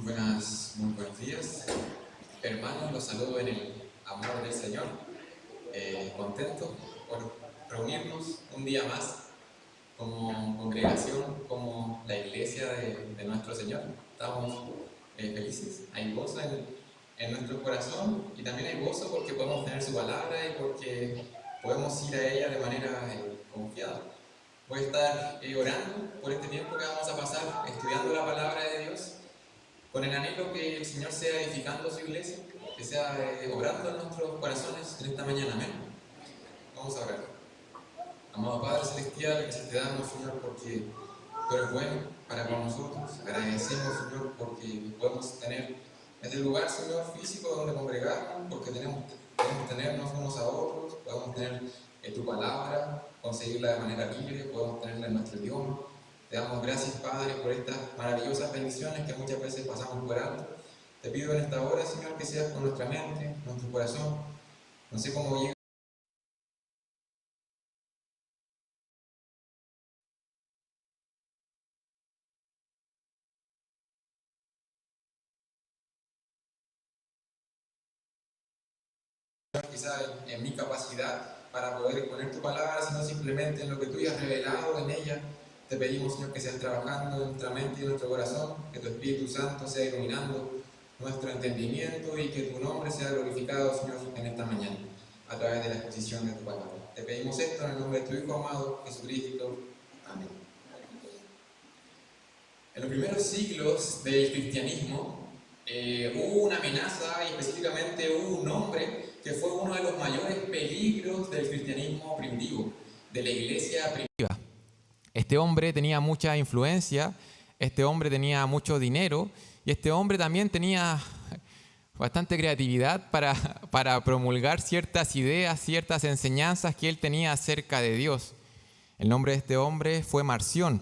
Muy buenos días. Hermanos, los saludo en el amor del Señor. Contento por reunirnos un día más como congregación, como la iglesia de nuestro Señor. Estamos felices, hay gozo en nuestro corazón y también hay gozo porque podemos tener su palabra y porque podemos ir a ella de manera confiada. Voy a estar orando por este tiempo que vamos a pasar estudiando la palabra de Dios, con el anhelo que el Señor sea edificando su iglesia, que sea obrando en nuestros corazones en esta mañana. Amén. Vamos a orar. Amado Padre Celestial, que te damos, Señor, porque tú eres bueno para con nosotros. Agradecemos, Señor, porque podemos tener este lugar, Señor, físico donde congregarnos, porque podemos tenernos unos a otros, podemos tener tu palabra, conseguirla de manera libre, podemos tenerla en nuestro idioma. Te damos gracias, Padre, por estas maravillosas bendiciones que muchas veces pasamos por alto. Te pido en esta hora, Señor, que seas con nuestra mente, nuestro corazón. No sé cómo llega. Quizá en mi capacidad para poder exponer tu palabra, sino simplemente en lo que tú ya has revelado en ella. Te pedimos, Señor, que seas trabajando en nuestra mente y en nuestro corazón, que tu Espíritu Santo sea iluminando nuestro entendimiento y que tu nombre sea glorificado, Señor, en esta mañana, a través de la exposición de tu palabra. Te pedimos esto en el nombre de tu Hijo amado, Jesucristo. Amén. En los primeros siglos del cristianismo hubo una amenaza y específicamente hubo un hombre que fue uno de los mayores peligros del cristianismo primitivo, de la iglesia primitiva. Este hombre tenía mucha influencia, este hombre tenía mucho dinero y este hombre también tenía bastante creatividad para promulgar ciertas ideas, ciertas enseñanzas que él tenía acerca de Dios. El nombre de este hombre fue Marción.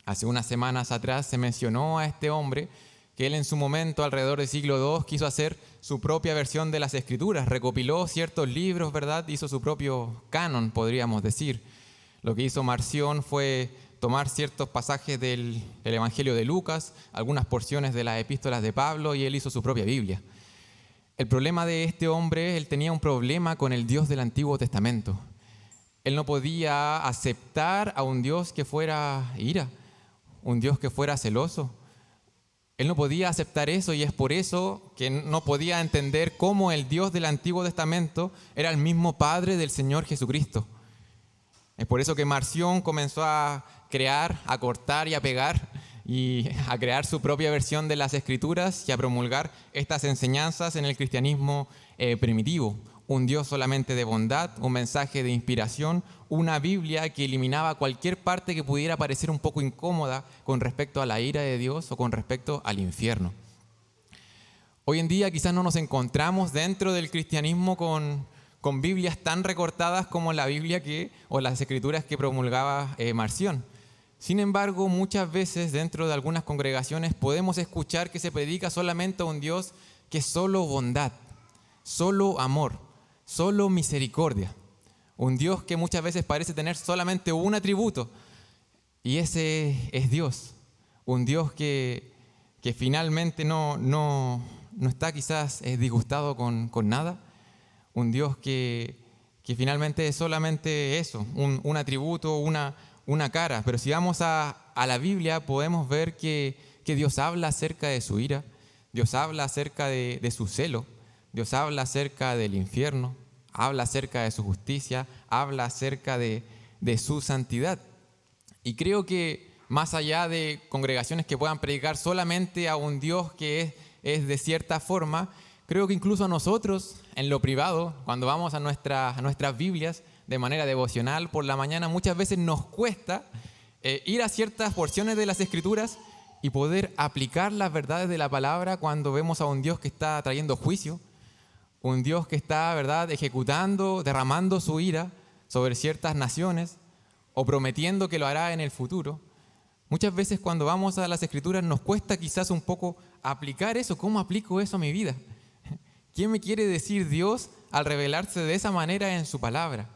Hace unas semanas atrás se mencionó a este hombre que él en su momento, alrededor del siglo II, quiso hacer su propia versión de las Escrituras, recopiló ciertos libros, ¿verdad? Hizo su propio canon, podríamos decir. Lo que hizo Marción fue tomar ciertos pasajes del Evangelio de Lucas, algunas porciones de las epístolas de Pablo, y él hizo su propia Biblia. El problema de este hombre, él tenía un problema con el Dios del Antiguo Testamento. Él no podía aceptar a un Dios que fuera ira, un Dios que fuera celoso. Él no podía aceptar eso y es por eso que no podía entender cómo el Dios del Antiguo Testamento era el mismo Padre del Señor Jesucristo. Es por eso que Marción comenzó a crear, a cortar y a pegar y a crear su propia versión de las Escrituras y a promulgar estas enseñanzas en el cristianismo primitivo. Un Dios solamente de bondad, un mensaje de inspiración, una Biblia que eliminaba cualquier parte que pudiera parecer un poco incómoda con respecto a la ira de Dios o con respecto al infierno. Hoy en día quizás no nos encontramos dentro del cristianismo con Biblias tan recortadas como la Biblia o las escrituras que promulgaba Marción. Sin embargo, muchas veces dentro de algunas congregaciones podemos escuchar que se predica solamente a un Dios que es solo bondad, solo amor, solo misericordia. Un Dios que muchas veces parece tener solamente un atributo, y ese es Dios. Un Dios que finalmente no está quizás disgustado con nada. Un Dios que finalmente es solamente eso, un atributo, una cara. Pero si vamos a la Biblia podemos ver que Dios habla acerca de su ira, Dios habla acerca de su celo, Dios habla acerca del infierno, habla acerca de su justicia, habla acerca de su santidad. Y creo que más allá de congregaciones que puedan predicar solamente a un Dios que es de cierta forma, creo que incluso a nosotros, en lo privado, cuando vamos a nuestras Biblias de manera devocional por la mañana, muchas veces nos cuesta ir a ciertas porciones de las Escrituras y poder aplicar las verdades de la palabra cuando vemos a un Dios que está trayendo juicio, un Dios que está, ¿verdad?, ejecutando, derramando su ira sobre ciertas naciones o prometiendo que lo hará en el futuro. Muchas veces cuando vamos a las Escrituras nos cuesta quizás un poco aplicar eso. ¿Cómo aplico eso a mi vida? ¿Qué me quiere decir Dios al revelarse de esa manera en su palabra?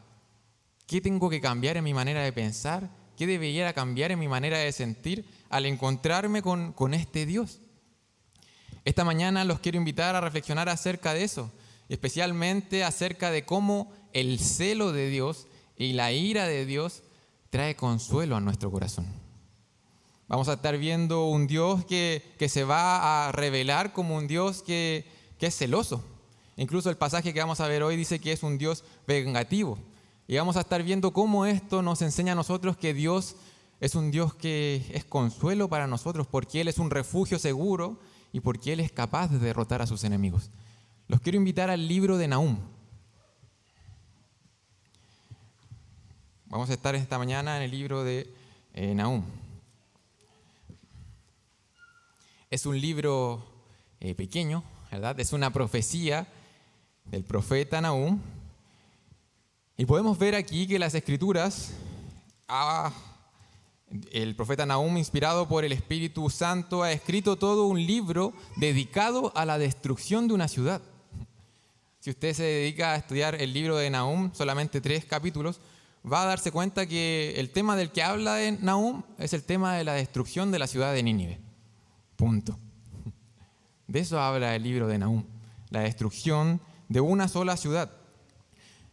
¿Qué tengo que cambiar en mi manera de pensar? ¿Qué debería cambiar en mi manera de sentir al encontrarme con este Dios? Esta mañana los quiero invitar a reflexionar acerca de eso, especialmente acerca de cómo el celo de Dios y la ira de Dios trae consuelo a nuestro corazón. Vamos a estar viendo un Dios que se va a revelar como un Dios que es celoso. Incluso el pasaje que vamos a ver hoy dice que es un Dios vengativo. Y vamos a estar viendo cómo esto nos enseña a nosotros que Dios es un Dios que es consuelo para nosotros, porque Él es un refugio seguro y porque Él es capaz de derrotar a sus enemigos. Los quiero invitar al libro de Nahum. Vamos a estar esta mañana en el libro de Nahum. Es un libro pequeño, ¿verdad? Es una profecía del profeta Nahum. Y podemos ver aquí que las Escrituras, el profeta Nahum, inspirado por el Espíritu Santo, ha escrito todo un libro dedicado a la destrucción de una ciudad. Si usted se dedica a estudiar el libro de Nahum, solamente 3 capítulos, va a darse cuenta que el tema del que habla de Nahum es el tema de la destrucción de la ciudad de Nínive. Punto. De eso habla el libro de Nahum, la destrucción de una sola ciudad.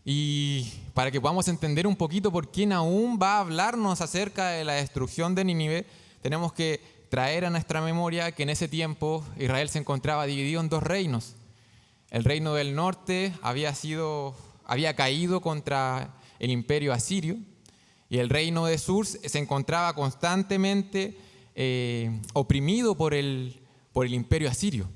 Y para que podamos entender un poquito por qué Nahum va a hablarnos acerca de la destrucción de Nínive, tenemos que traer a nuestra memoria que en ese tiempo Israel se encontraba dividido en 2 reinos. El reino del norte había caído contra el imperio asirio, y el reino del sur se encontraba constantemente oprimido por el imperio asirio.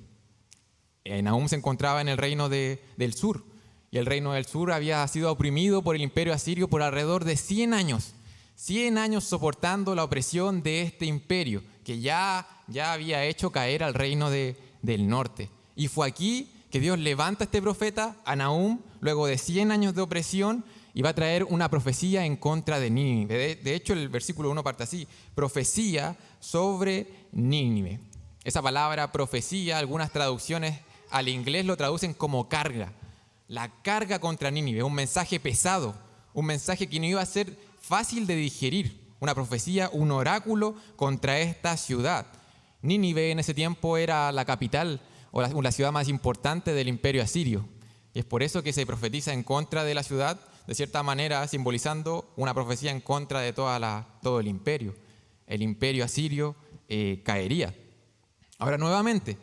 Nahum se encontraba en el reino del sur, y el reino del sur había sido oprimido por el imperio asirio por alrededor de 100 años. 100 años soportando la opresión de este imperio, que ya había hecho caer al reino del norte. Y fue aquí que Dios levanta a este profeta, a Nahum, luego de 100 años de opresión, y va a traer una profecía en contra de Nínive. De hecho, el versículo 1 parte así: profecía sobre Nínive. Esa palabra profecía, algunas traducciones al inglés lo traducen como carga. La carga contra Nínive, un mensaje pesado, un mensaje que no iba a ser fácil de digerir. Una profecía, un oráculo contra esta ciudad. Nínive en ese tiempo era la capital o la ciudad más importante del imperio asirio. Y es por eso que se profetiza en contra de la ciudad, de cierta manera simbolizando una profecía en contra de todo el imperio. El imperio asirio caería. Ahora nuevamente,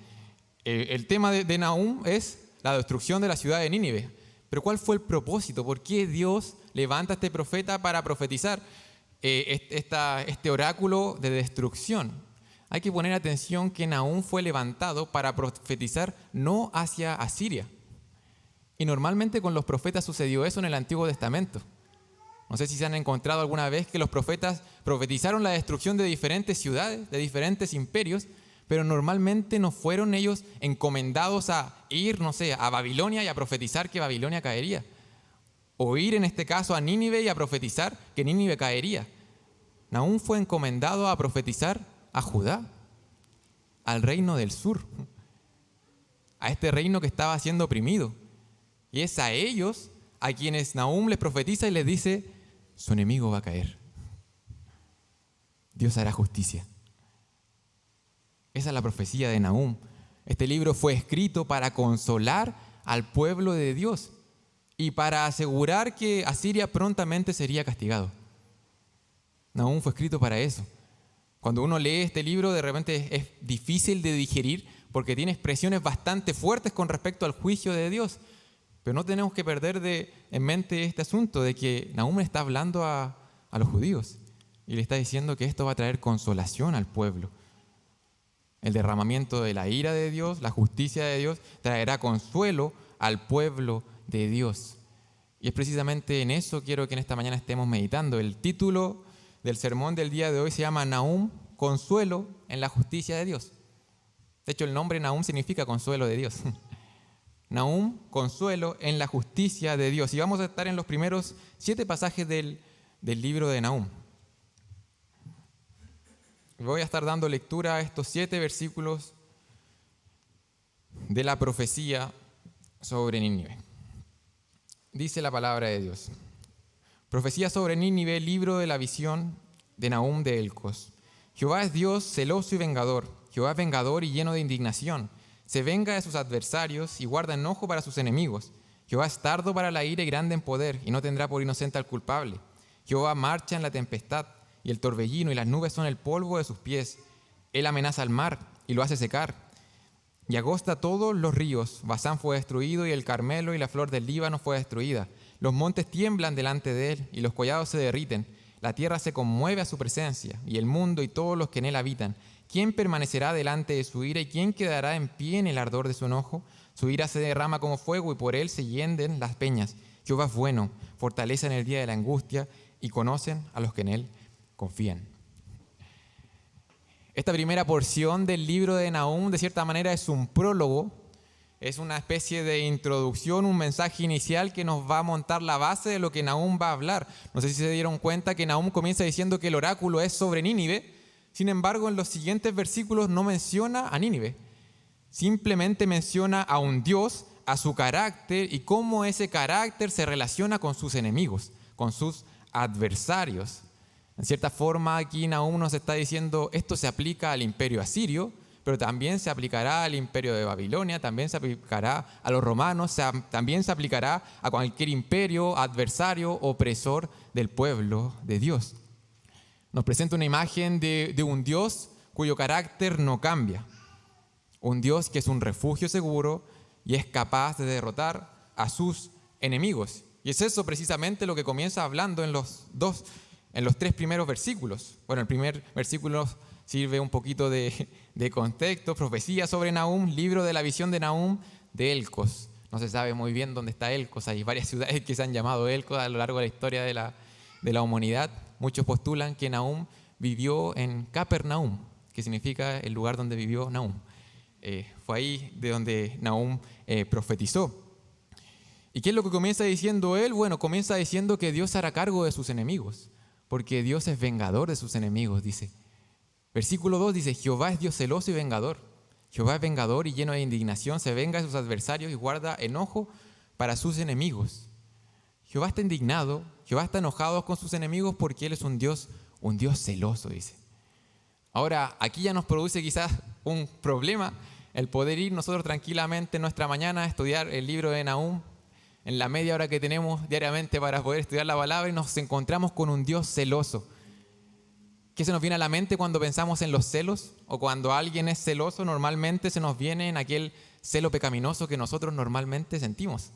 el tema de Nahum es la destrucción de la ciudad de Nínive. Pero ¿cuál fue el propósito? ¿Por qué Dios levanta a este profeta para profetizar este oráculo de destrucción? Hay que poner atención que Nahum fue levantado para profetizar no hacia Asiria. Y normalmente con los profetas sucedió eso en el Antiguo Testamento. No sé si se han encontrado alguna vez que los profetas profetizaron la destrucción de diferentes ciudades, de diferentes imperios, pero normalmente no fueron ellos encomendados a ir, a Babilonia y a profetizar que Babilonia caería. O ir en este caso a Nínive y a profetizar que Nínive caería. Nahum fue encomendado a profetizar a Judá, al reino del sur, a este reino que estaba siendo oprimido. Y es a ellos a quienes Nahum les profetiza y les dice: su enemigo va a caer. Dios hará justicia. Esa es la profecía de Nahum. Este libro fue escrito para consolar al pueblo de Dios y para asegurar que Asiria prontamente sería castigado. Nahum fue escrito para eso. Cuando uno lee este libro, de repente es difícil de digerir porque tiene expresiones bastante fuertes con respecto al juicio de Dios. Pero no tenemos que perder en mente este asunto de que Nahum está hablando a los judíos y le está diciendo que esto va a traer consolación al pueblo. El derramamiento de la ira de Dios, la justicia de Dios, traerá consuelo al pueblo de Dios. Y es precisamente en eso quiero que en esta mañana estemos meditando. El título del sermón del día de hoy se llama Nahum, consuelo en la justicia de Dios. De hecho, el nombre Nahum significa consuelo de Dios. Nahum, consuelo en la justicia de Dios. Y vamos a estar en los primeros 7 pasajes del libro de Nahum. Voy a estar dando lectura a estos 7 versículos de la profecía sobre Nínive. Dice la palabra de Dios: profecía sobre Nínive, libro de la visión de Nahum de Elcos. Jehová es Dios celoso y vengador. Jehová es vengador y lleno de indignación. Se venga de sus adversarios y guarda enojo para sus enemigos. Jehová es tardo para la ira y grande en poder, y no tendrá por inocente al culpable. Jehová marcha en la tempestad, y el torbellino y las nubes son el polvo de sus pies. Él amenaza al mar y lo hace secar, y agosta todos los ríos. Basán fue destruido, y el Carmelo y la flor del Líbano fue destruida. Los montes tiemblan delante de él, y los collados se derriten. La tierra se conmueve a su presencia, y el mundo y todos los que en él habitan. ¿Quién permanecerá delante de su ira y quién quedará en pie en el ardor de su enojo? Su ira se derrama como fuego y por él se hienden las peñas. Jehová es bueno, fortaleza en el día de la angustia, y conocen a los que en él confían. Esta primera porción del libro de Nahum, de cierta manera, es un prólogo, es una especie de introducción, un mensaje inicial que nos va a montar la base de lo que Nahum va a hablar. No sé si se dieron cuenta que Nahum comienza diciendo que el oráculo es sobre Nínive. Sin embargo, en los siguientes versículos no menciona a Nínive. Simplemente menciona a un Dios, a su carácter y cómo ese carácter se relaciona con sus enemigos, con sus adversarios. En cierta forma, aquí Nahum nos está diciendo, esto se aplica al imperio asirio, pero también se aplicará al imperio de Babilonia, también se aplicará a los romanos, también se aplicará a cualquier imperio, adversario, opresor del pueblo de Dios. Nos presenta una imagen de un Dios cuyo carácter no cambia. Un Dios que es un refugio seguro y es capaz de derrotar a sus enemigos. Y es eso precisamente lo que comienza hablando en los tres primeros versículos. Bueno, el primer versículo sirve un poquito de contexto, profecía sobre Nahum, libro de la visión de Nahum de Elcos. No se sabe muy bien dónde está Elcos, hay varias ciudades que se han llamado Elcos a lo largo de la historia de la humanidad. Muchos postulan que Nahum vivió en Capernaum, que significa el lugar donde vivió Nahum. Fue ahí de donde Nahum profetizó. ¿Y qué es lo que comienza diciendo él? Bueno, comienza diciendo que Dios hará cargo de sus enemigos, porque Dios es vengador de sus enemigos, dice. Versículo 2 dice, Jehová es Dios celoso y vengador. Jehová es vengador y lleno de indignación, se venga de sus adversarios y guarda enojo para sus enemigos. Jehová está indignado, Jehová está enojado con sus enemigos porque Él es un Dios celoso, dice. Ahora, aquí ya nos produce quizás un problema el poder ir nosotros tranquilamente en nuestra mañana a estudiar el libro de Nahum en la media hora que tenemos diariamente para poder estudiar la palabra y nos encontramos con un Dios celoso. ¿Qué se nos viene a la mente cuando pensamos en los celos? O cuando alguien es celoso, normalmente se nos viene en aquel celo pecaminoso que nosotros normalmente sentimos,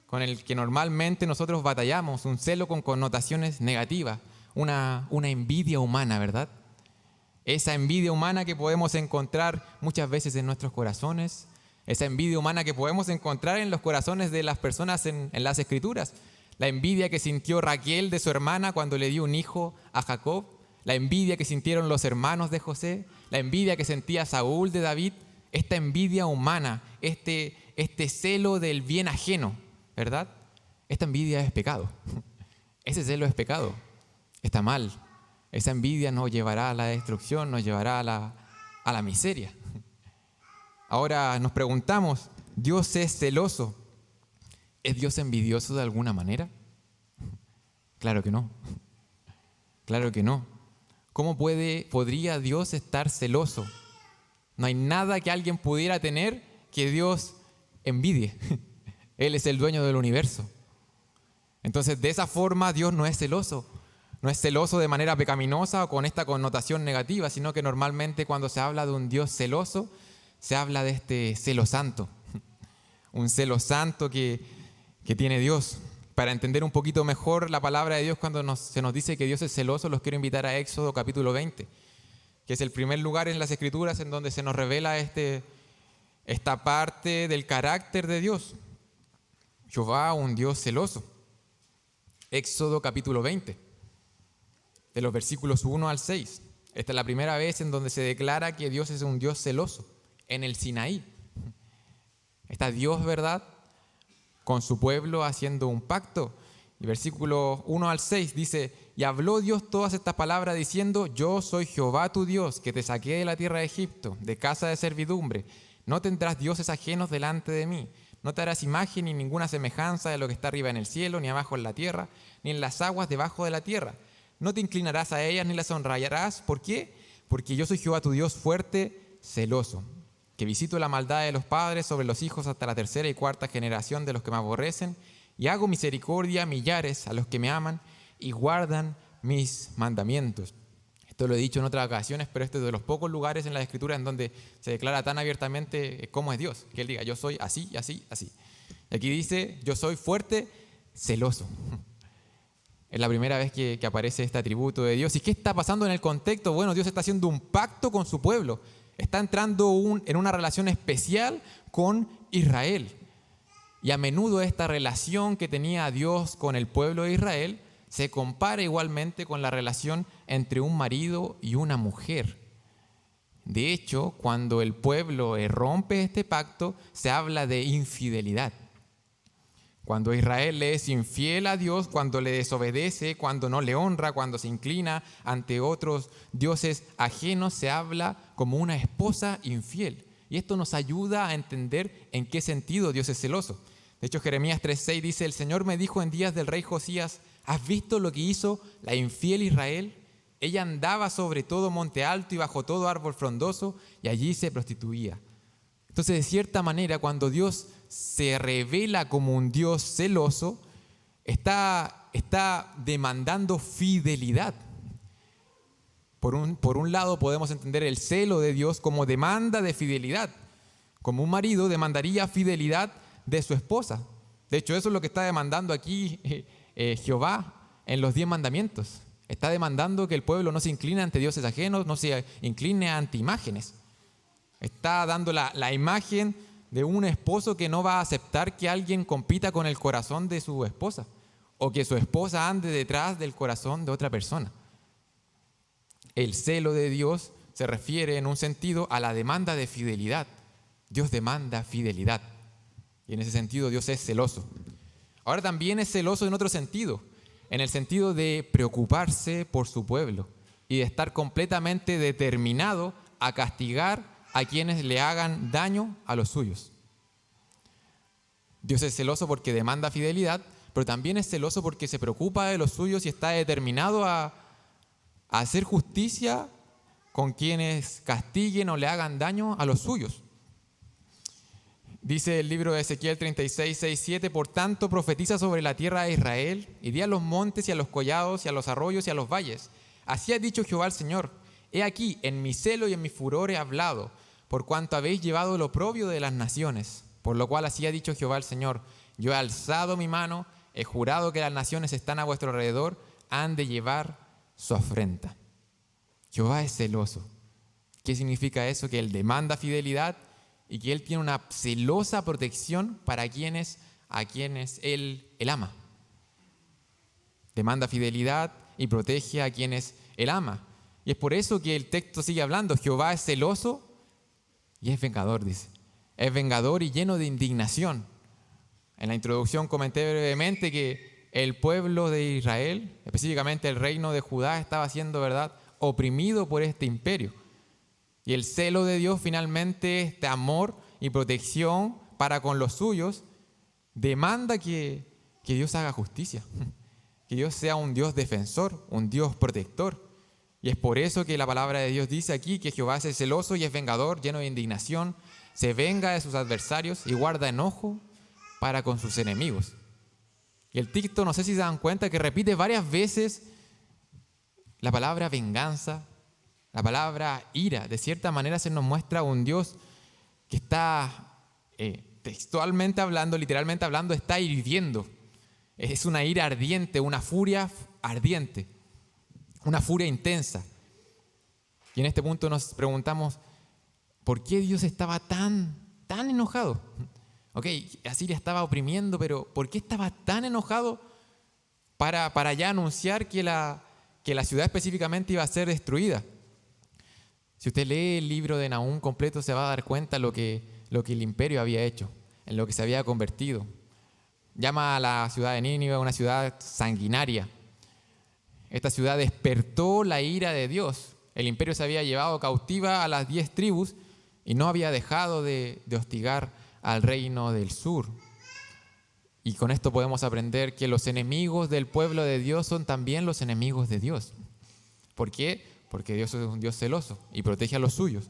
con el que normalmente nosotros batallamos, un celo con connotaciones negativas, una envidia humana, ¿verdad? Esa envidia humana que podemos encontrar muchas veces en nuestros corazones, esa envidia humana que podemos encontrar en los corazones de las personas en las Escrituras, la envidia que sintió Raquel de su hermana cuando le dio un hijo a Jacob, la envidia que sintieron los hermanos de José, la envidia que sentía Saúl de David, esta envidia humana, este celo del bien ajeno, ¿verdad? Esta envidia es pecado. Ese celo es pecado. Está mal. Esa envidia nos llevará a la destrucción, nos llevará a la miseria. Ahora nos preguntamos, ¿Dios es celoso? ¿Es Dios envidioso de alguna manera? Claro que no. Claro que no. ¿Cómo podría Dios estar celoso? No hay nada que alguien pudiera tener que Dios envidie. Él es el dueño del universo. Entonces, de esa forma, Dios no es celoso. No es celoso de manera pecaminosa o con esta connotación negativa, sino que normalmente cuando se habla de un Dios celoso, se habla de este celo santo. Un celo santo que tiene Dios. Para entender un poquito mejor la palabra de Dios cuando se nos dice que Dios es celoso, los quiero invitar a Éxodo capítulo 20, que es el primer lugar en las Escrituras en donde se nos revela esta parte del carácter de Dios. Jehová, un Dios celoso. Éxodo capítulo 20, de los versículos 1 al 6. Esta es la primera vez en donde se declara que Dios es un Dios celoso, en el Sinaí. Está Dios, ¿verdad?, con su pueblo haciendo un pacto. Y versículo 1 al 6 dice, y habló Dios todas estas palabras diciendo, yo soy Jehová tu Dios, que te saqué de la tierra de Egipto, de casa de servidumbre. No tendrás dioses ajenos delante de mí. No te harás imagen ni ninguna semejanza de lo que está arriba en el cielo, ni abajo en la tierra, ni en las aguas debajo de la tierra. No te inclinarás a ellas ni las honrarás. ¿Por qué? Porque yo soy Jehová tu Dios fuerte, celoso, que visito la maldad de los padres sobre los hijos hasta la tercera y cuarta generación de los que me aborrecen, y hago misericordia a millares a los que me aman y guardan mis mandamientos. Esto lo he dicho en otras ocasiones, pero este es de los pocos lugares en la Escritura en donde se declara tan abiertamente cómo es Dios, que Él diga, yo soy así, así, así. Y aquí dice, yo soy fuerte, celoso. Es la primera vez que aparece este atributo de Dios. ¿Y qué está pasando en el contexto? Bueno, Dios está haciendo un pacto con su pueblo. Está entrando en una relación especial con Israel. Y a menudo esta relación que tenía Dios con el pueblo de Israel se compara igualmente con la relación entre un marido y una mujer. De hecho, cuando el pueblo rompe este pacto, se habla de infidelidad. Cuando Israel le es infiel a Dios, cuando le desobedece, cuando no le honra, cuando se inclina ante otros dioses ajenos, se habla como una esposa infiel. Y esto nos ayuda a entender en qué sentido Dios es celoso. De hecho, Jeremías 3:6 dice, el Señor me dijo en días del rey Josías, ¿has visto lo que hizo la infiel Israel? Ella andaba sobre todo monte alto y bajo todo árbol frondoso y allí se prostituía. Entonces, de cierta manera, cuando Dios se revela como un Dios celoso, está demandando fidelidad. Por un lado podemos entender el celo de Dios como demanda de fidelidad. Como un marido demandaría fidelidad de su esposa. De hecho, eso es lo que está demandando aquí Jehová en los 10 mandamientos. Está demandando que el pueblo no se incline ante dioses ajenos, no se incline ante imágenes. Está dando la imagen de un esposo que no va a aceptar que alguien compita con el corazón de su esposa o que su esposa ande detrás del corazón de otra persona. El celo de Dios se refiere en un sentido a la demanda de fidelidad. Dios demanda fidelidad y en ese sentido Dios es celoso. Ahora también es celoso en otro sentido, en el sentido de preocuparse por su pueblo y de estar completamente determinado a castigar a quienes le hagan daño a los suyos. Dios es celoso porque demanda fidelidad, pero también es celoso porque se preocupa de los suyos y está determinado a hacer justicia con quienes castiguen o le hagan daño a los suyos. Dice el libro de Ezequiel 36, 6, 7, por tanto profetiza sobre la tierra de Israel y di a los montes y a los collados y a los arroyos y a los valles. Así ha dicho Jehová el Señor, he aquí, en mi celo y en mi furor he hablado, por cuanto habéis llevado el oprobio de las naciones. Por lo cual así ha dicho Jehová el Señor, yo he alzado mi mano, he jurado que las naciones están a vuestro alrededor, han de llevar su afrenta. Jehová es celoso. ¿Qué significa eso? Que Él demanda fidelidad y que Él tiene una celosa protección para a quienes Él ama. Demanda fidelidad y protege a quienes Él ama. Y es por eso que el texto sigue hablando. Jehová es celoso y es vengador, dice. Es vengador y lleno de indignación. En la introducción comenté brevemente que el pueblo de Israel, específicamente el reino de Judá, estaba siendo, ¿verdad?, oprimido por este imperio. Y el celo de Dios, finalmente, este amor y protección para con los suyos, demanda que Dios haga justicia. Que Dios sea un Dios defensor, un Dios protector. Y es por eso que la palabra de Dios dice aquí que Jehová es celoso y es vengador, lleno de indignación, se venga de sus adversarios y guarda enojo para con sus enemigos. Y el texto, no sé si se dan cuenta, que repite varias veces la palabra venganza, la palabra ira. De cierta manera se nos muestra un Dios que está textualmente hablando, literalmente hablando, está hirviendo. Es una ira ardiente, una furia ardiente. Una furia intensa. Y en este punto nos preguntamos, ¿por qué Dios estaba tan enojado? Ok, Asiria estaba oprimiendo, pero ¿por qué estaba tan enojado para ya anunciar que la ciudad específicamente iba a ser destruida? Si usted lee el libro de Nahum completo, se va a dar cuenta lo que el imperio había hecho, en lo que se había convertido. Llama a la ciudad de Nínive una ciudad sanguinaria. Esta ciudad despertó la ira de Dios. El imperio se había llevado cautiva a las 10 tribus y no había dejado de hostigar al reino del sur. Y con esto podemos aprender que los enemigos del pueblo de Dios son también los enemigos de Dios. ¿Por qué? Porque Dios es un Dios celoso y protege a los suyos.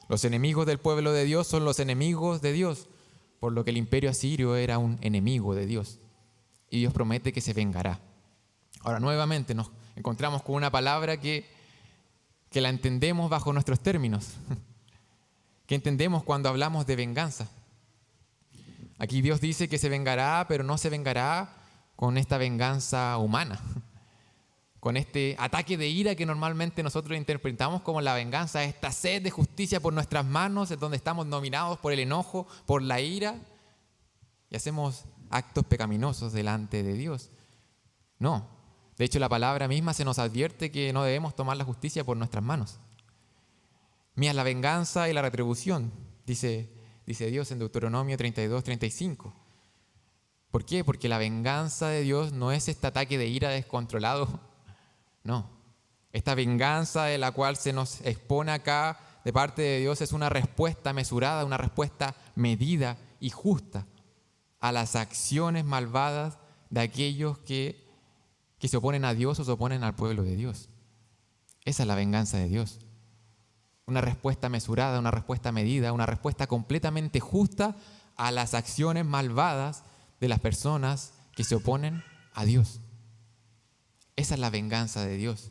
Los enemigos del pueblo de Dios son los enemigos de Dios, por lo que el imperio asirio era un enemigo de Dios. Y Dios promete que se vengará. Ahora, nuevamente nos encontramos con una palabra que la entendemos bajo nuestros términos. ¿Qué entendemos cuando hablamos de venganza? Aquí Dios dice que se vengará, pero no se vengará con esta venganza humana, con este ataque de ira que normalmente nosotros interpretamos como la venganza, esta sed de justicia por nuestras manos, es donde estamos dominados por el enojo, por la ira, y hacemos actos pecaminosos delante de Dios. No, de hecho la palabra misma se nos advierte que no debemos tomar la justicia por nuestras manos. Mía es la venganza y la retribución, dice Dios en Deuteronomio 32, 35. ¿Por qué? Porque la venganza de Dios no es este ataque de ira descontrolado. No. Esta venganza de la cual se nos expone acá de parte de Dios es una respuesta mesurada, una respuesta medida y justa a las acciones malvadas de aquellos que se oponen a Dios o se oponen al pueblo de Dios. Esa es la venganza de Dios. Una respuesta mesurada, una respuesta medida, una respuesta completamente justa a las acciones malvadas de las personas que se oponen a Dios. Esa es la venganza de Dios.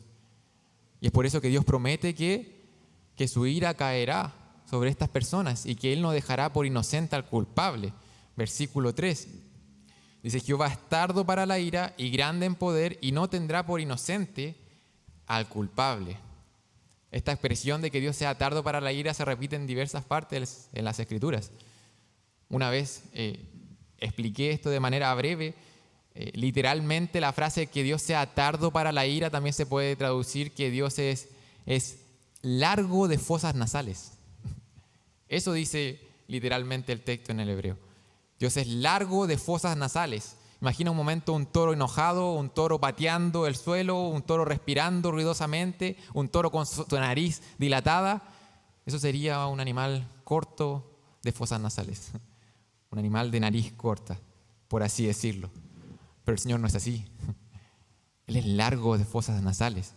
Y es por eso que Dios promete que su ira caerá sobre estas personas y que Él no dejará por inocente al culpable. Versículo 3. Dice: Jehová es tardo para la ira y grande en poder, y no tendrá por inocente al culpable. Esta expresión de que Dios sea tardo para la ira se repite en diversas partes en las Escrituras. Una vez expliqué esto de manera breve. Literalmente la frase que Dios sea tardo para la ira también se puede traducir que Dios es largo de fosas nasales. Eso dice literalmente el texto en el hebreo. Dios es largo de fosas nasales. Imagina un momento un toro enojado, un toro pateando el suelo, un toro respirando ruidosamente, un toro con su nariz dilatada. Eso sería un animal corto de fosas nasales. Un animal de nariz corta, por así decirlo. Pero el Señor no es así. Él es largo de fosas nasales.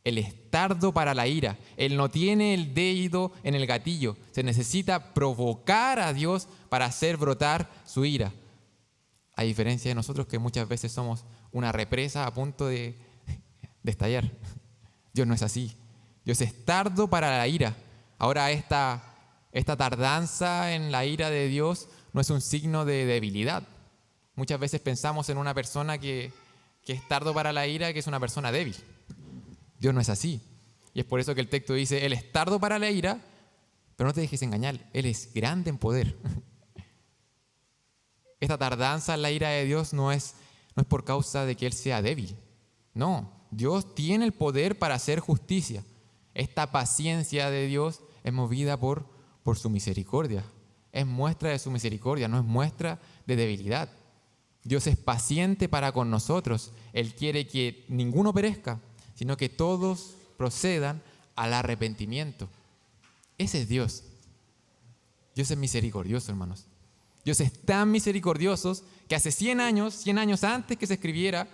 Él es tardo para la ira. Él no tiene el dedo en el gatillo. Se necesita provocar a Dios para hacer brotar su ira. A diferencia de nosotros, que muchas veces somos una represa a punto de estallar. Dios no es así. Dios es tardo para la ira. Ahora esta tardanza en la ira de Dios no es un signo de debilidad. Muchas veces pensamos en una persona que es tardo para la ira, que es una persona débil. Dios no es así. Y es por eso que el texto dice: Él es tardo para la ira, pero no te dejes engañar, Él es grande en poder. Esta tardanza en la ira de Dios no es por causa de que Él sea débil. No, Dios tiene el poder para hacer justicia. Esta paciencia de Dios es movida por su misericordia. Es muestra de su misericordia, no es muestra de debilidad. Dios es paciente para con nosotros. Él quiere que ninguno perezca, sino que todos procedan al arrepentimiento. Ese es Dios. Dios es misericordioso, hermanos. Dios es tan misericordioso que hace 100 años antes que se escribiera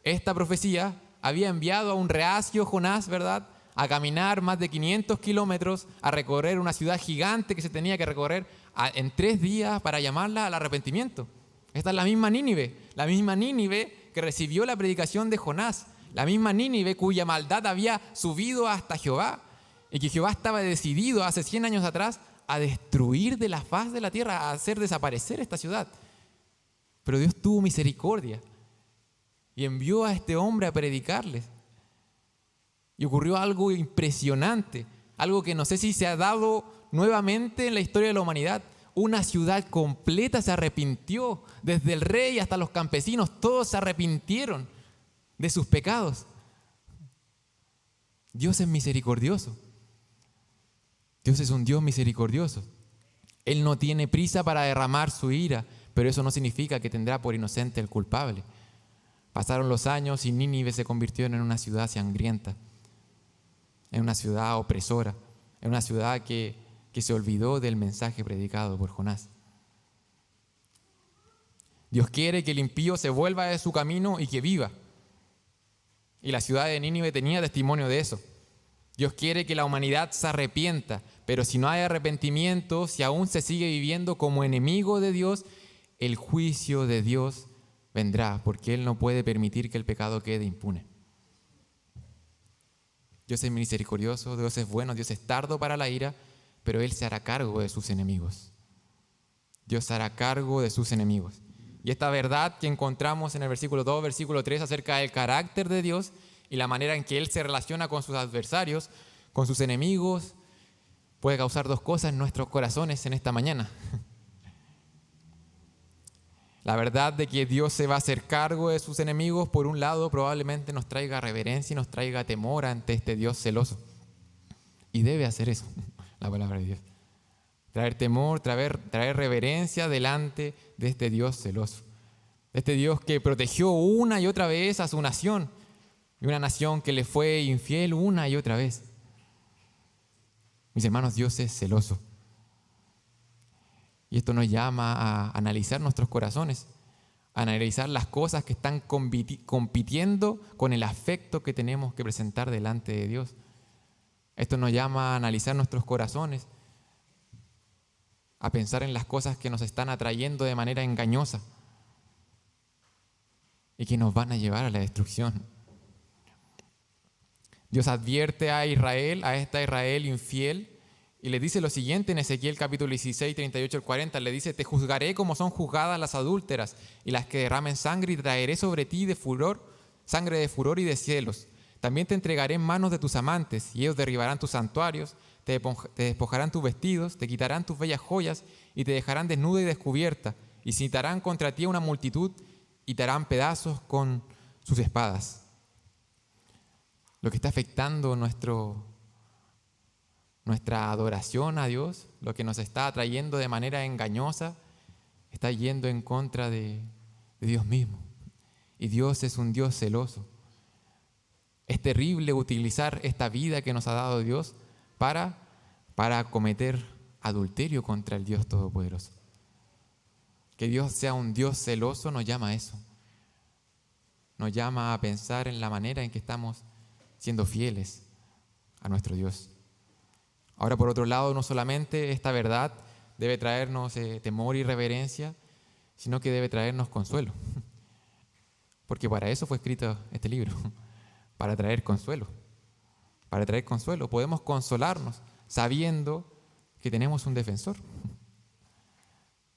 esta profecía, había enviado a un reacio Jonás, ¿verdad?, a caminar más de 500 kilómetros, a recorrer una ciudad gigante que se tenía que recorrer en 3 días para llamarla al arrepentimiento. Esta es la misma Nínive que recibió la predicación de Jonás, la misma Nínive cuya maldad había subido hasta Jehová y que Jehová estaba decidido hace 100 años atrás a destruir de la faz de la tierra, a hacer desaparecer esta ciudad. Pero Dios tuvo misericordia y envió a este hombre a predicarles. Y ocurrió algo impresionante, algo que no sé si se ha dado nuevamente en la historia de la humanidad. Una ciudad completa se arrepintió, desde el rey hasta los campesinos, todos se arrepintieron de sus pecados. Dios es misericordioso. Dios es un Dios misericordioso. Él no tiene prisa para derramar su ira, pero eso no significa que tendrá por inocente el culpable. Pasaron los años y Nínive se convirtió en una ciudad sangrienta, en una ciudad opresora, en una ciudad que se olvidó del mensaje predicado por Jonás. Dios quiere que el impío se vuelva de su camino y que viva. Y la ciudad de Nínive tenía testimonio de eso. Dios quiere que la humanidad se arrepienta, pero si no hay arrepentimiento, si aún se sigue viviendo como enemigo de Dios, el juicio de Dios vendrá, porque Él no puede permitir que el pecado quede impune. Dios es misericordioso, Dios es bueno, Dios es tardo para la ira, pero Él se hará cargo de sus enemigos. Dios se hará cargo de sus enemigos. Y esta verdad que encontramos en el versículo 2, versículo 3, acerca del carácter de Dios y la manera en que Él se relaciona con sus adversarios, con sus enemigos, puede causar dos cosas en nuestros corazones en esta mañana. La verdad de que Dios se va a hacer cargo de sus enemigos, por un lado, probablemente nos traiga reverencia y nos traiga temor ante este Dios celoso. Y debe hacer eso, la palabra de Dios. Traer temor, traer reverencia delante de este Dios celoso. De este Dios que protegió una y otra vez a su nación. Y una nación que le fue infiel una y otra vez. Mis hermanos, Dios es celoso. Y esto nos llama a analizar nuestros corazones, a analizar las cosas que están compitiendo con el afecto que tenemos que presentar delante de Dios. Esto nos llama a analizar nuestros corazones, a pensar en las cosas que nos están atrayendo de manera engañosa y que nos van a llevar a la destrucción. Dios advierte a Israel, a esta Israel infiel, y le dice lo siguiente en Ezequiel capítulo 16, 38 al 40. Le dice: te juzgaré como son juzgadas las adúlteras y las que derramen sangre, y traeré sobre ti sangre de furor y de celos. También te entregaré en manos de tus amantes, y ellos derribarán tus santuarios, te despojarán tus vestidos, te quitarán tus bellas joyas, y te dejarán desnuda y descubierta, y citarán contra ti a una multitud, y te harán pedazos con sus espadas. Lo que está afectando nuestra adoración a Dios, lo que nos está atrayendo de manera engañosa, está yendo en contra de Dios mismo. Y Dios es un Dios celoso. Es terrible utilizar esta vida que nos ha dado Dios para cometer adulterio contra el Dios Todopoderoso. Que Dios sea un Dios celoso nos llama a eso. Nos llama a pensar en la manera en que estamos siendo fieles a nuestro Dios. Ahora, por otro lado, no solamente esta verdad debe traernos temor y reverencia, sino que debe traernos consuelo. Porque para eso fue escrito este libro, para traer consuelo. Para traer consuelo. Podemos consolarnos sabiendo que tenemos un defensor,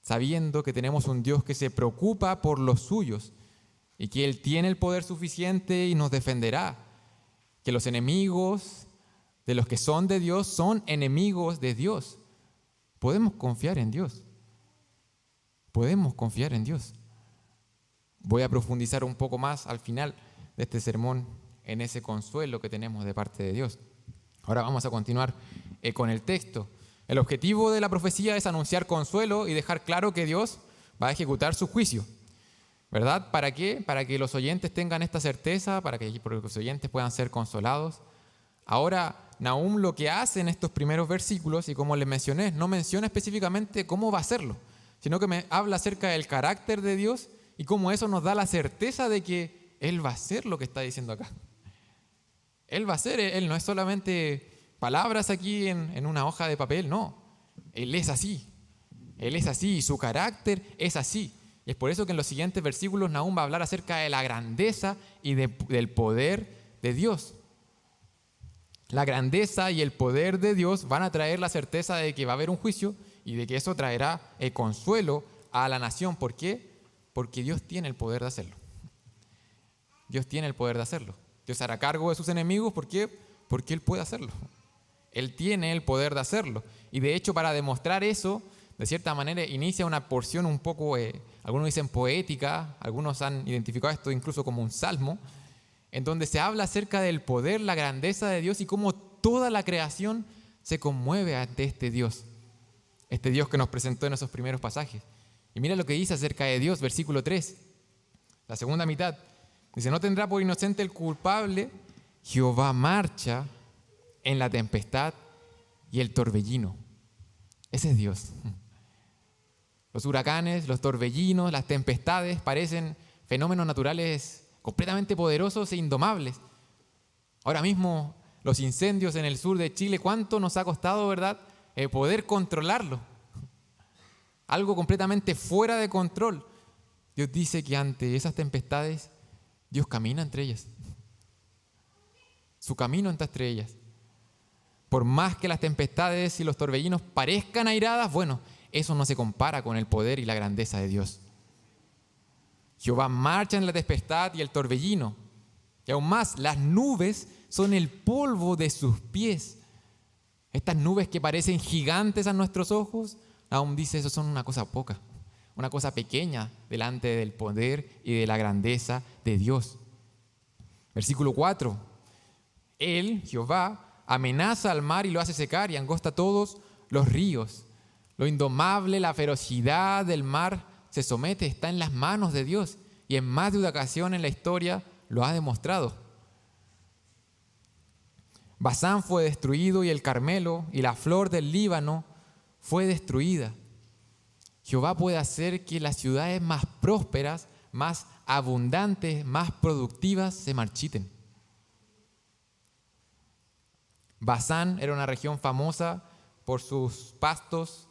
sabiendo que tenemos un Dios que se preocupa por los suyos y que Él tiene el poder suficiente y nos defenderá. Que los enemigos de los que son de Dios son enemigos de Dios. Podemos confiar en Dios. Podemos confiar en Dios. Voy a profundizar un poco más al final de este sermón en ese consuelo que tenemos de parte de Dios. Ahora vamos a continuar con el texto. El objetivo de la profecía es anunciar consuelo y dejar claro que Dios va a ejecutar su juicio. ¿Verdad? ¿Para qué? Para que los oyentes tengan esta certeza, para que los oyentes puedan ser consolados. Ahora, Nahum lo que hace en estos primeros versículos, y como les mencioné, no menciona específicamente cómo va a hacerlo, sino que me habla acerca del carácter de Dios y cómo eso nos da la certeza de que Él va a hacer lo que está diciendo acá. Él va a hacer, Él no es solamente palabras aquí en una hoja de papel, no. Él es así y su carácter es así. Y es por eso que en los siguientes versículos Nahum va a hablar acerca de la grandeza y del poder de Dios. La grandeza y el poder de Dios van a traer la certeza de que va a haber un juicio y de que eso traerá consuelo a la nación. ¿Por qué? Porque Dios tiene el poder de hacerlo. Dios tiene el poder de hacerlo. Dios hará cargo de sus enemigos. ¿Por qué? Porque Él puede hacerlo. Él tiene el poder de hacerlo. Y de hecho, para demostrar eso, de cierta manera inicia una porción un poco, algunos dicen poética, algunos han identificado esto incluso como un salmo, en donde se habla acerca del poder, la grandeza de Dios y cómo toda la creación se conmueve ante este Dios que nos presentó en esos primeros pasajes. Y mira lo que dice acerca de Dios, versículo 3, la segunda mitad. Dice: no tendrá por inocente el culpable, Jehová marcha en la tempestad y el torbellino. Ese es Dios. Los huracanes, los torbellinos, las tempestades parecen fenómenos naturales completamente poderosos e indomables. Ahora mismo los incendios en el sur de Chile, ¿cuánto nos ha costado, verdad, poder controlarlo? Algo completamente fuera de control. Dios dice que ante esas tempestades, Dios camina entre ellas. Su camino está entre ellas. Por más que las tempestades y los torbellinos parezcan airadas, bueno, eso no se compara con el poder y la grandeza de Dios. Jehová marcha en la tempestad y el torbellino. Y aún más, las nubes son el polvo de sus pies. Estas nubes que parecen gigantes a nuestros ojos, aún dice, eso son una cosa poca, una cosa pequeña delante del poder y de la grandeza de Dios. Versículo 4. Él, Jehová, amenaza al mar y lo hace secar y angosta todos los ríos. Lo indomable, la ferocidad del mar se somete, está en las manos de Dios, y en más de una ocasión en la historia lo ha demostrado. Basán fue destruido y el Carmelo y la flor del Líbano fue destruida. Jehová puede hacer que las ciudades más prósperas, más abundantes, más productivas se marchiten. Basán era una región famosa por sus pastos.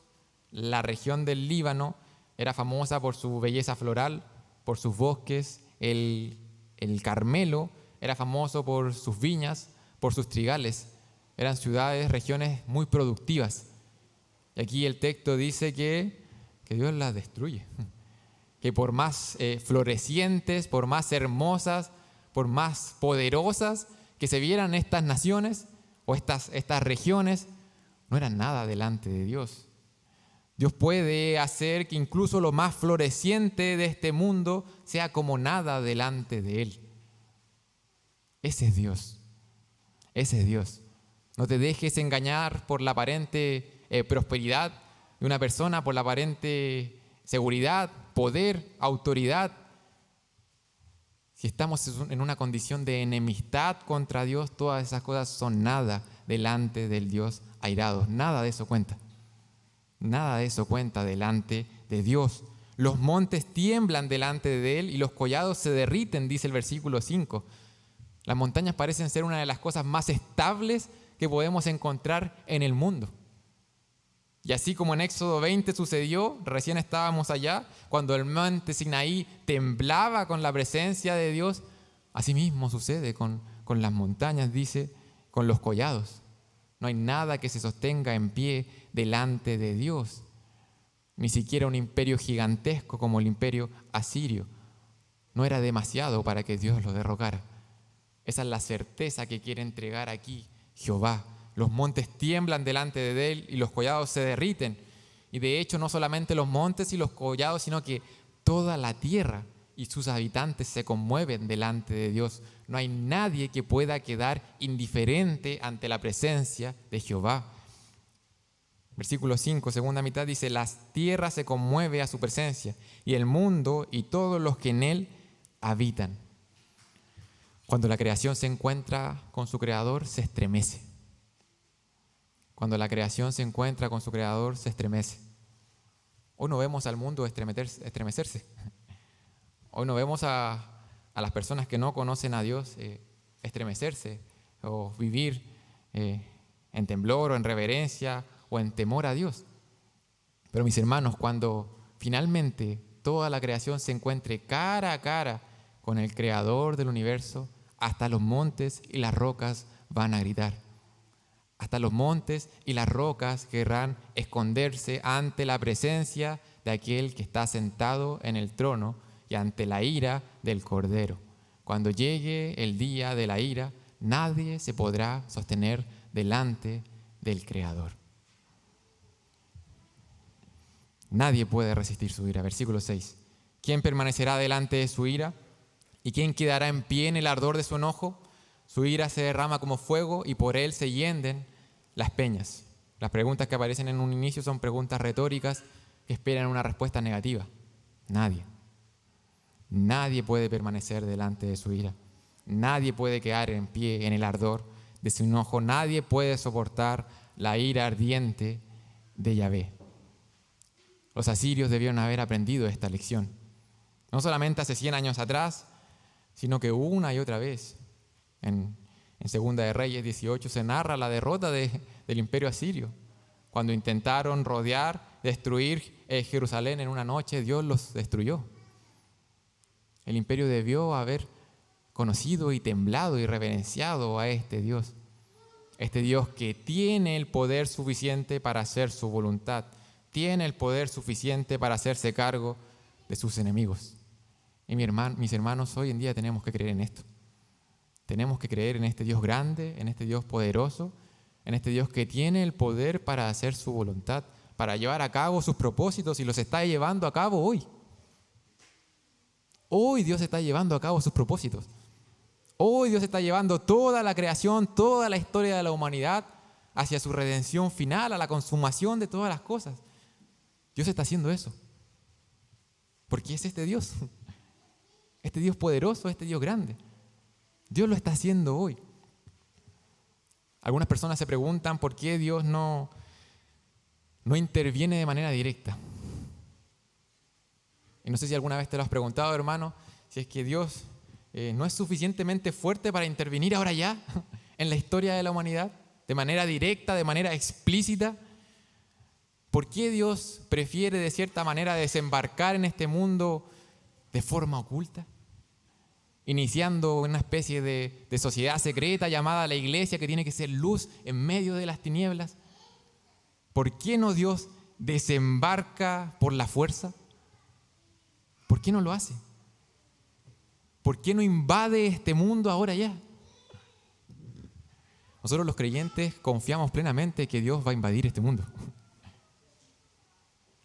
La región del Líbano era famosa por su belleza floral, por sus bosques. El Carmelo era famoso por sus viñas, por sus trigales. Eran ciudades, regiones muy productivas. Y aquí el texto dice que Dios las destruye. Que por más florecientes, por más hermosas, por más poderosas que se vieran estas naciones o estas regiones, no eran nada delante de Dios. Dios puede hacer que incluso lo más floreciente de este mundo sea como nada delante de Él. Ese es Dios. Ese es Dios. No te dejes engañar por la aparente prosperidad de una persona, por la aparente seguridad, poder, autoridad. Si estamos en una condición de enemistad contra Dios, todas esas cosas son nada delante del Dios airado. Nada de eso cuenta. Nada de eso cuenta delante de Dios. Los montes tiemblan delante de Él y los collados se derriten, dice el versículo 5. Las montañas parecen ser una de las cosas más estables que podemos encontrar en el mundo. Y así como en Éxodo 20 sucedió, recién estábamos allá, cuando el monte Sinaí temblaba con la presencia de Dios, así mismo sucede con las montañas, dice, con los collados. No hay nada que se sostenga en pie delante de Dios, ni siquiera un imperio gigantesco como el imperio asirio. No era demasiado para que Dios lo derrocara. Esa es la certeza que quiere entregar aquí Jehová. Los montes tiemblan delante de Él y los collados se derriten. Y de hecho no solamente los montes y los collados, sino que toda la tierra y sus habitantes se conmueven delante de Dios. No hay nadie que pueda quedar indiferente ante la presencia de Jehová. Versículo 5, segunda mitad, dice: la tierra se conmueve a su presencia y el mundo y todos los que en él habitan. Cuando la creación se encuentra con su Creador, se estremece. Cuando la creación se encuentra con su Creador, se estremece. Hoy no vemos al mundo estremecerse. Hoy no vemos a las personas que no conocen a Dios estremecerse o vivir en temblor o en reverencia o en temor a Dios. Pero mis hermanos, cuando finalmente toda la creación se encuentre cara a cara con el Creador del universo, hasta los montes y las rocas van a gritar. Hasta los montes y las rocas querrán esconderse ante la presencia de aquel que está sentado en el trono y ante la ira del Cordero. Cuando llegue el día de la ira, nadie se podrá sostener delante del Creador. Nadie puede resistir su ira. Versículo 6. ¿Quién permanecerá delante de su ira? ¿Y quién quedará en pie en el ardor de su enojo? Su ira se derrama como fuego y por él se hienden las peñas. Las preguntas que aparecen en un inicio son preguntas retóricas que esperan una respuesta negativa. Nadie. Nadie puede permanecer delante de su ira. Nadie puede quedar en pie en el ardor de su enojo. Nadie puede soportar la ira ardiente de Yahvé. Los asirios debieron haber aprendido esta lección. No solamente hace 100 años atrás, sino que una y otra vez en En Segunda de Reyes 18 se narra la derrota del imperio asirio. Cuando intentaron rodear, destruir Jerusalén en una noche, Dios los destruyó. El imperio debió haber conocido y temblado y reverenciado a este Dios que tiene el poder suficiente para hacer su voluntad, tiene el poder suficiente para hacerse cargo de sus enemigos. Y mis hermanos, hoy en día tenemos que creer en esto. Tenemos que creer en este Dios grande, en este Dios poderoso, en este Dios que tiene el poder para hacer su voluntad, para llevar a cabo sus propósitos y los está llevando a cabo hoy. Hoy Dios está llevando a cabo sus propósitos. Hoy Dios está llevando toda la creación, toda la historia de la humanidad hacia su redención final, a la consumación de todas las cosas. Dios está haciendo eso. Porque es este Dios poderoso, este Dios grande. Dios lo está haciendo hoy. Algunas personas se preguntan por qué Dios no interviene de manera directa. Y no sé si alguna vez te lo has preguntado, hermano, si es que Dios no es suficientemente fuerte para intervenir ahora ya en la historia de la humanidad, de manera directa, de manera explícita. ¿Por qué Dios prefiere de cierta manera desembarcar en este mundo de forma oculta? Iniciando una especie de sociedad secreta llamada la iglesia, que tiene que ser luz en medio de las tinieblas. ¿Por qué no Dios desembarca por la fuerza? ¿Por qué no lo hace? ¿Por qué no invade este mundo ahora ya? Nosotros los creyentes confiamos plenamente que Dios va a invadir este mundo.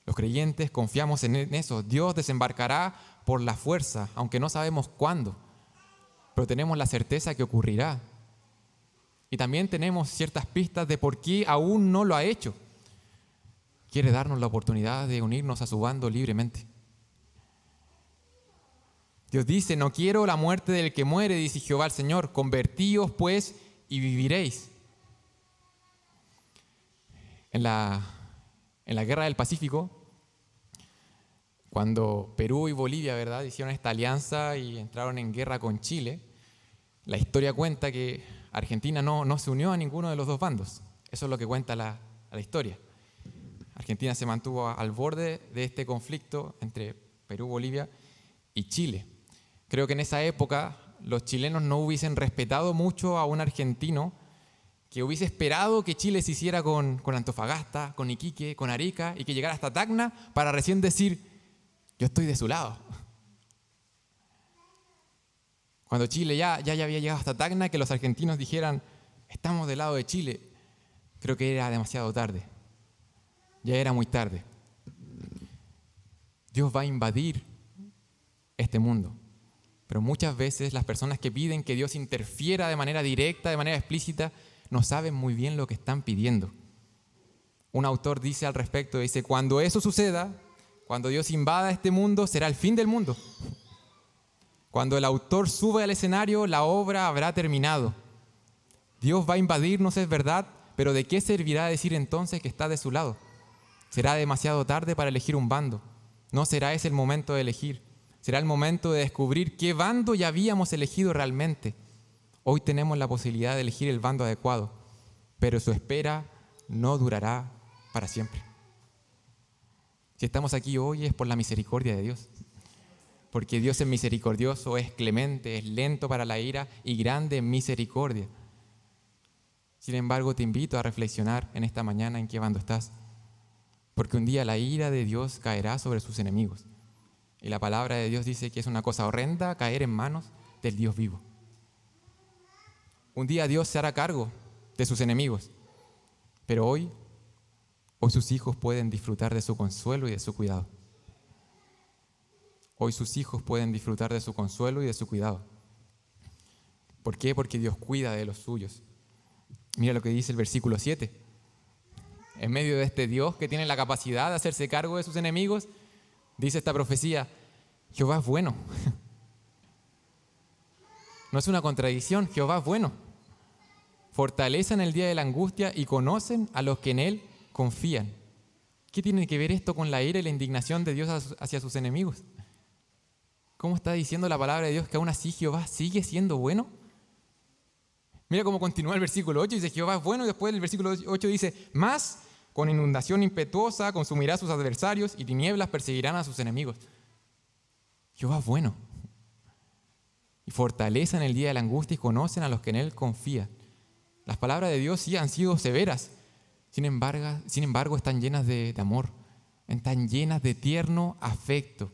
Los creyentes confiamos en eso. Dios desembarcará por la fuerza, aunque no sabemos cuándo, pero tenemos la certeza que ocurrirá. Y también tenemos ciertas pistas de por qué aún no lo ha hecho. Quiere darnos la oportunidad de unirnos a su bando libremente. Dios dice: no quiero la muerte del que muere, dice Jehová el Señor. Convertíos pues y viviréis. En la Guerra del Pacífico, cuando Perú y Bolivia, ¿verdad?, hicieron esta alianza y entraron en guerra con Chile, la historia cuenta que Argentina no se unió a ninguno de los dos bandos. Eso es lo que cuenta la historia. Argentina se mantuvo al borde de este conflicto entre Perú, Bolivia y Chile. Creo que en esa época los chilenos no hubiesen respetado mucho a un argentino que hubiese esperado que Chile se hiciera con Antofagasta, con Iquique, con Arica, y que llegara hasta Tacna para recién decir: yo estoy de su lado. Cuando Chile ya había llegado hasta Tacna, que los argentinos dijeran: estamos del lado de Chile, creo que era demasiado tarde. Ya era muy tarde. Dios va a invadir este mundo. Pero muchas veces las personas que piden que Dios interfiera de manera directa, de manera explícita, no saben muy bien lo que están pidiendo. Un autor dice al respecto, dice: cuando eso suceda, cuando Dios invada este mundo, será el fin del mundo. Cuando el autor sube al escenario, la obra habrá terminado. Dios va a invadirnos, es verdad, pero ¿de qué servirá decir entonces que está de su lado? Será demasiado tarde para elegir un bando. No será ese el momento de elegir. Será el momento de descubrir qué bando ya habíamos elegido realmente. Hoy tenemos la posibilidad de elegir el bando adecuado, pero su espera no durará para siempre. Si estamos aquí hoy es por la misericordia de Dios, porque Dios es misericordioso, es clemente, es lento para la ira y grande en misericordia. Sin embargo, te invito a reflexionar en esta mañana en qué bando estás, porque un día la ira de Dios caerá sobre sus enemigos. Y la palabra de Dios dice que es una cosa horrenda caer en manos del Dios vivo. Un día Dios se hará cargo de sus enemigos, pero hoy sus hijos pueden disfrutar de su consuelo y de su cuidado. Hoy sus hijos pueden disfrutar de su consuelo y de su cuidado. ¿Por qué? Porque Dios cuida de los suyos. Mira lo que dice el versículo 7. En medio de este Dios que tiene la capacidad de hacerse cargo de sus enemigos, dice esta profecía: Jehová es bueno. No es una contradicción, Jehová es bueno. Fortaleza en el día de la angustia y conocen a los que en Él confían. ¿Qué tiene que ver esto con la ira y la indignación de Dios hacia sus enemigos? ¿Cómo está diciendo la palabra de Dios que aún así Jehová sigue siendo bueno? Mira cómo continúa el versículo 8, dice Jehová es bueno, y después el versículo 8 dice, más con inundación impetuosa consumirá a sus adversarios y tinieblas perseguirán a sus enemigos. Jehová es bueno. Y fortaleza en el día de la angustia y conocen a los que en Él confían. Las palabras de Dios sí han sido severas, sin embargo están llenas de amor, están llenas de tierno afecto.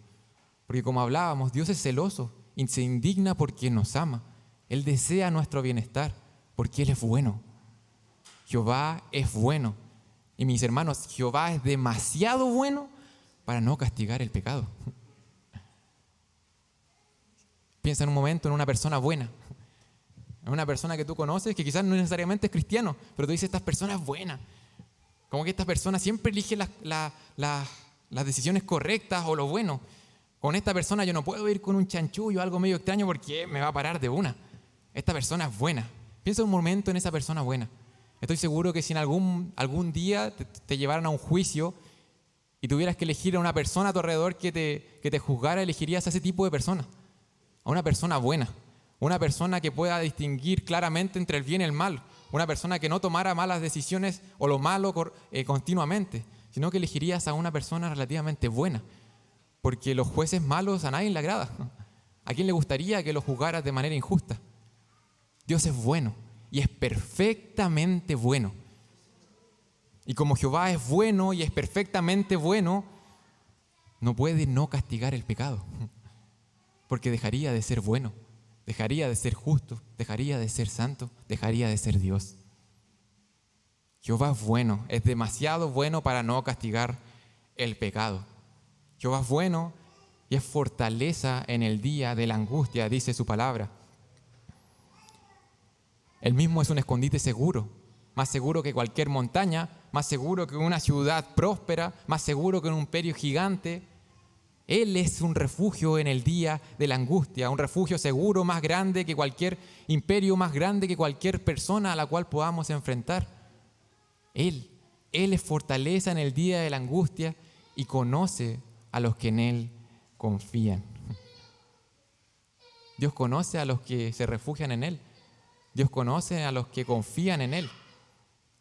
Porque como hablábamos, Dios es celoso y se indigna por quien nos ama. Él desea nuestro bienestar porque Él es bueno. Jehová es bueno. Y mis hermanos, Jehová es demasiado bueno para no castigar el pecado. Piensa en un momento en una persona buena, en una persona que tú conoces que quizás no necesariamente es cristiano, pero tú dices, esta persona es buena. Como que esta persona siempre elige las decisiones correctas o lo bueno. Con esta persona yo no puedo ir con un chanchullo o algo medio extraño porque me va a parar de una. Esta persona es buena. Piensa un momento en esa persona buena. Estoy seguro que si en algún día te llevaran a un juicio y tuvieras que elegir a una persona a tu alrededor que te juzgara, elegirías a ese tipo de persona. A una persona buena. Una persona que pueda distinguir claramente entre el bien y el mal. Una persona que no tomara malas decisiones o lo malo continuamente, sino que elegirías a una persona relativamente buena. Porque los jueces malos a nadie le agrada. ¿A quién le gustaría que lo juzgaras de manera injusta? Dios es bueno y es perfectamente bueno. Y como Jehová es bueno y es perfectamente bueno, no puede no castigar el pecado. Porque dejaría de ser bueno, dejaría de ser justo, dejaría de ser santo, dejaría de ser Dios. Jehová es bueno, es demasiado bueno para no castigar el pecado. Jehová es bueno y es fortaleza en el día de la angustia, dice su palabra. Él mismo es un escondite seguro, más seguro que cualquier montaña, más seguro que una ciudad próspera, más seguro que un imperio gigante. Él es un refugio en el día de la angustia, un refugio seguro más grande que cualquier imperio, más grande que cualquier persona a la cual podamos enfrentar. Él es fortaleza en el día de la angustia y conoce a los que en Él confían. Dios conoce a los que se refugian en Él. Dios conoce a los que confían en Él.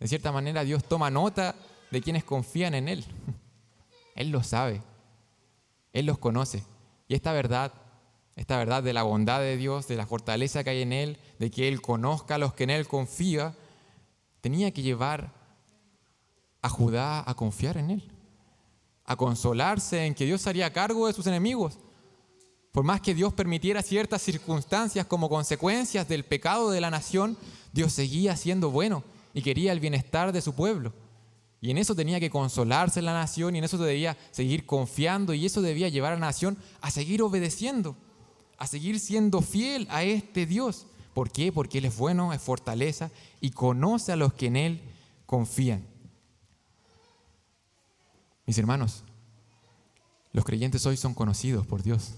De cierta manera, Dios toma nota de quienes confían en Él. Él lo sabe. Él los conoce. Y esta verdad de la bondad de Dios, de la fortaleza que hay en Él, de que Él conozca a los que en Él confía, tenía que llevar a Judá a confiar en Él, a consolarse en que Dios se haría cargo de sus enemigos. Por más que Dios permitiera ciertas circunstancias como consecuencias del pecado de la nación, Dios seguía siendo bueno y quería el bienestar de su pueblo. Y en eso tenía que consolarse la nación y en eso debía seguir confiando y eso debía llevar a la nación a seguir obedeciendo, a seguir siendo fiel a este Dios. ¿Por qué? Porque Él es bueno, es fortaleza y conoce a los que en Él confían. Mis hermanos, los creyentes hoy son conocidos por Dios.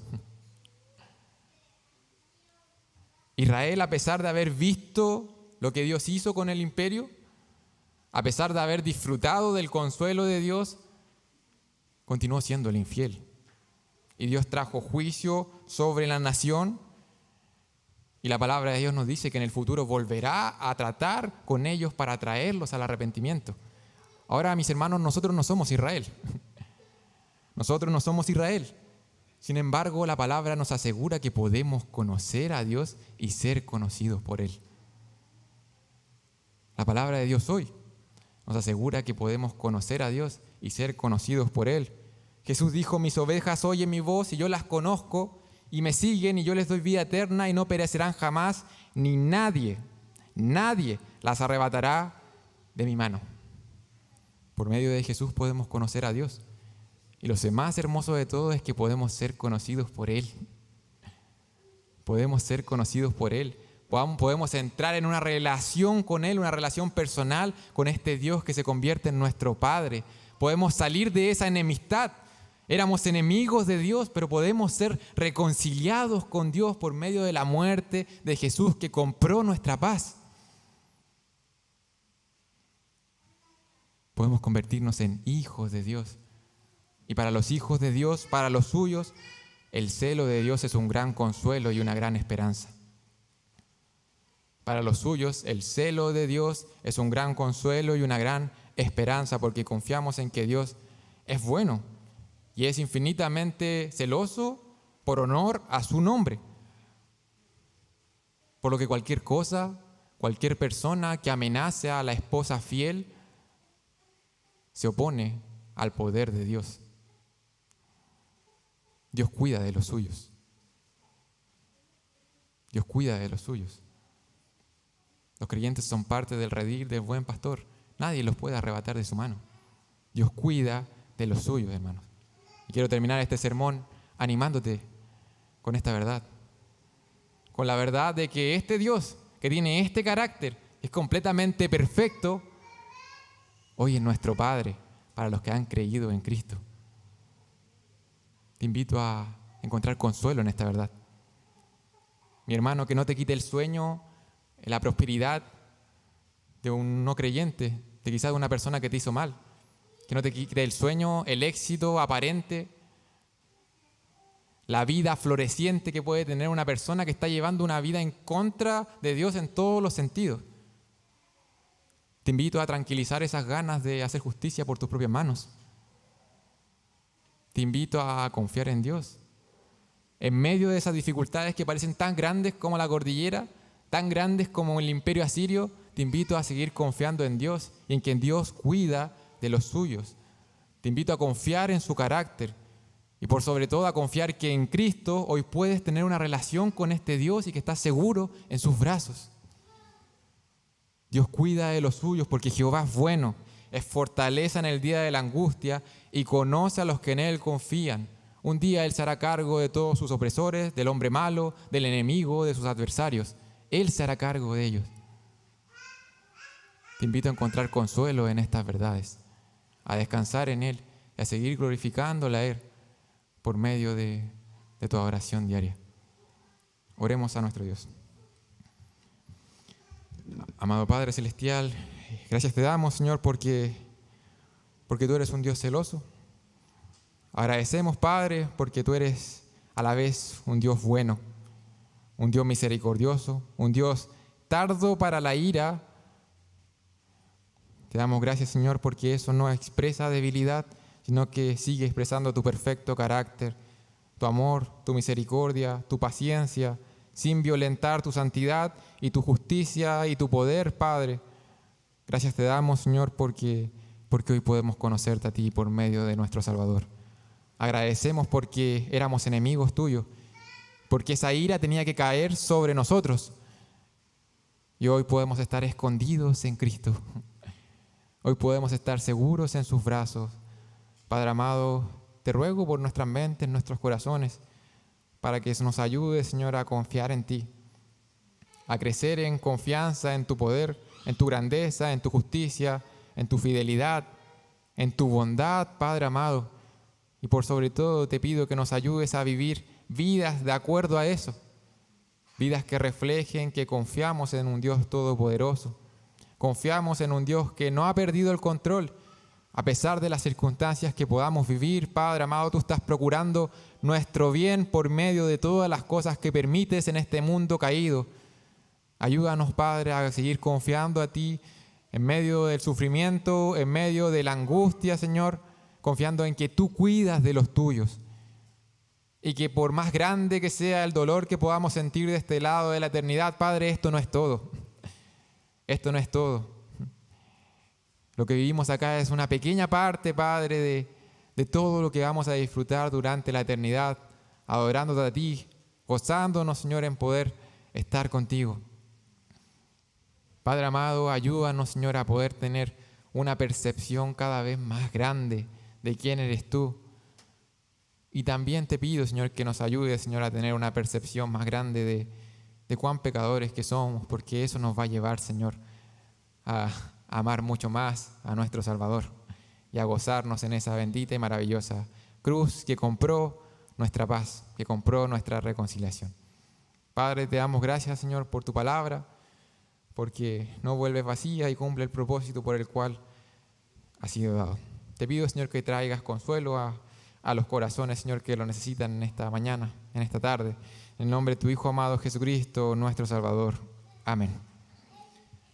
Israel, a pesar de haber visto lo que Dios hizo con el imperio, a pesar de haber disfrutado del consuelo de Dios, continuó siendo el infiel. Y Dios trajo juicio sobre la nación. Y la palabra de Dios nos dice que en el futuro volverá a tratar con ellos para traerlos al arrepentimiento. Ahora, mis hermanos, nosotros no somos Israel. Nosotros no somos Israel. Sin embargo, la palabra nos asegura que podemos conocer a Dios y ser conocidos por Él. La palabra de Dios hoy nos asegura que podemos conocer a Dios y ser conocidos por Él. Jesús dijo, mis ovejas oyen mi voz y yo las conozco y me siguen y yo les doy vida eterna y no perecerán jamás, ni nadie las arrebatará de mi mano. Por medio de Jesús podemos conocer a Dios. Y lo más hermoso de todo es que podemos ser conocidos por Él. Podemos ser conocidos por Él. Podemos entrar en una relación con Él, una relación personal con este Dios que se convierte en nuestro Padre. Podemos salir de esa enemistad. Éramos enemigos de Dios, pero podemos ser reconciliados con Dios por medio de la muerte de Jesús que compró nuestra paz. Podemos convertirnos en hijos de Dios. Y para los hijos de Dios, para los suyos, el celo de Dios es un gran consuelo y una gran esperanza. Para los suyos, el celo de Dios es un gran consuelo y una gran esperanza, porque confiamos en que Dios es bueno y es infinitamente celoso por honor a su nombre. Por lo que cualquier cosa, cualquier persona que amenace a la esposa fiel se opone al poder de Dios. Dios cuida de los suyos. Dios cuida de los suyos. Los creyentes son parte del redil del buen pastor. Nadie los puede arrebatar de su mano. Dios cuida de los suyos, hermanos. Y quiero terminar este sermón animándote con esta verdad. Con la verdad de que este Dios, que tiene este carácter, es completamente perfecto, hoy es nuestro Padre para los que han creído en Cristo. Te invito a encontrar consuelo en esta verdad. Mi hermano, que no te quite el sueño, la prosperidad de un no creyente, de quizás de una persona que te hizo mal. Que no te quite el sueño, el éxito aparente, la vida floreciente que puede tener una persona que está llevando una vida en contra de Dios en todos los sentidos. Te invito a tranquilizar esas ganas de hacer justicia por tus propias manos. Te invito a confiar en Dios. En medio de esas dificultades que parecen tan grandes como la cordillera, tan grandes como el imperio asirio, te invito a seguir confiando en Dios y en que Dios cuida de los suyos. Te invito a confiar en su carácter y por sobre todo a confiar que en Cristo hoy puedes tener una relación con este Dios y que estás seguro en sus brazos. Dios cuida de los suyos porque Jehová es bueno, es fortaleza en el día de la angustia y conoce a los que en Él confían. Un día Él se hará cargo de todos sus opresores, del hombre malo, del enemigo, de sus adversarios. Él se hará cargo de ellos. Te invito a encontrar consuelo en estas verdades, a descansar en Él y a seguir glorificándole a Él por medio de tu oración diaria. Oremos a nuestro Dios. Amado Padre Celestial, gracias te damos, Señor, porque tú eres un Dios celoso. Agradecemos, Padre, porque tú eres a la vez un Dios bueno, un Dios misericordioso, un Dios tardo para la ira. Te damos gracias, Señor, porque eso no expresa debilidad, sino que sigue expresando tu perfecto carácter, tu amor, tu misericordia, tu paciencia, sin violentar tu santidad y tu justicia y tu poder, Padre. Gracias te damos, Señor, porque hoy podemos conocerte a ti por medio de nuestro Salvador. Agradecemos porque éramos enemigos tuyos, porque esa ira tenía que caer sobre nosotros. Y hoy podemos estar escondidos en Cristo. Hoy podemos estar seguros en sus brazos. Padre amado, te ruego por nuestras mentes, nuestros corazones, para que nos ayude, Señor, a confiar en ti, a crecer en confianza en tu poder, en tu grandeza, en tu justicia, en tu fidelidad, en tu bondad, Padre amado. Y por sobre todo te pido que nos ayudes a vivir vidas de acuerdo a eso, vidas que reflejen que confiamos en un Dios todopoderoso, confiamos en un Dios que no ha perdido el control. A pesar de las circunstancias que podamos vivir, Padre amado, tú estás procurando nuestro bien por medio de todas las cosas que permites en este mundo caído. Ayúdanos, Padre, a seguir confiando a ti en medio del sufrimiento, en medio de la angustia, Señor, confiando en que tú cuidas de los tuyos y que por más grande que sea el dolor que podamos sentir de este lado de la eternidad, Padre, esto no es todo. Esto no es todo. Lo que vivimos acá es una pequeña parte, Padre, de todo lo que vamos a disfrutar durante la eternidad, adorándote a ti, gozándonos, Señor, en poder estar contigo. Padre amado, ayúdanos, Señor, a poder tener una percepción cada vez más grande de quién eres tú. Y también te pido, Señor, que nos ayudes, Señor, a tener una percepción más grande de cuán pecadores que somos, porque eso nos va a llevar, Señor, a amar mucho más a nuestro Salvador y a gozarnos en esa bendita y maravillosa cruz que compró nuestra paz, que compró nuestra reconciliación. Padre, te damos gracias, Señor, por tu palabra, porque no vuelve vacía y cumple el propósito por el cual ha sido dado. Te pido, Señor, que traigas consuelo a los corazones, Señor, que lo necesitan en esta mañana, en esta tarde. En el nombre de tu Hijo amado Jesucristo, nuestro Salvador. Amén.